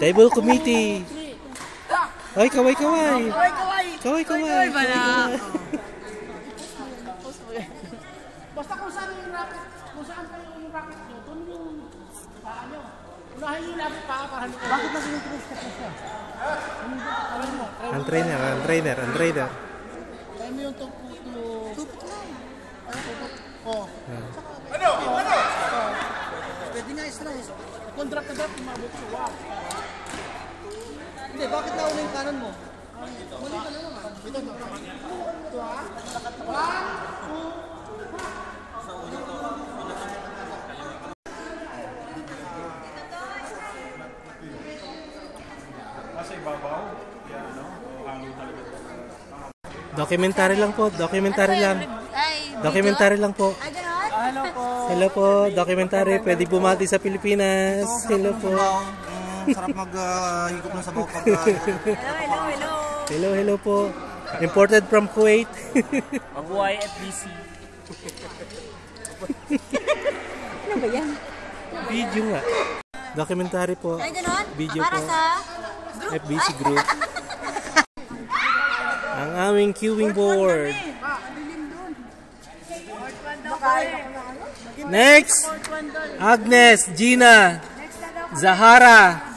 Table committee. Ay, kaway. Kaway. Basta kung saan yung racket, kung saan kayo yung racket nyo, doon yung paa nyo. Unahin yung labi paa para hindi. Bakit na sinutulos ka po siya? Ang trainer. Try mo yung tupot lang. Oh. Ano? Pwede nga stress. Kung drop na drop, umabot siya. Wow. Hindi, bakit nauna yung kanan mo? Muli ka na naman. Ito naman. Ito ha. 1, 2. Nasa ibabaw. Yan, no? Hangin talaga. Documentary lang po. Documentary lang po. Hello po. Documentary. Pwede bumati sa Pilipinas. Hello po. Sarap maghigop ng sabaw pag... Hello po. Imported from Kuwait. Mabuhay FBC. Ano ba yan? Video nga. Documentary po. Ay, ganon? Video Para po. sa group? FBC group. Ang aming queuing board. Next! Agnes, Gina, Zahara,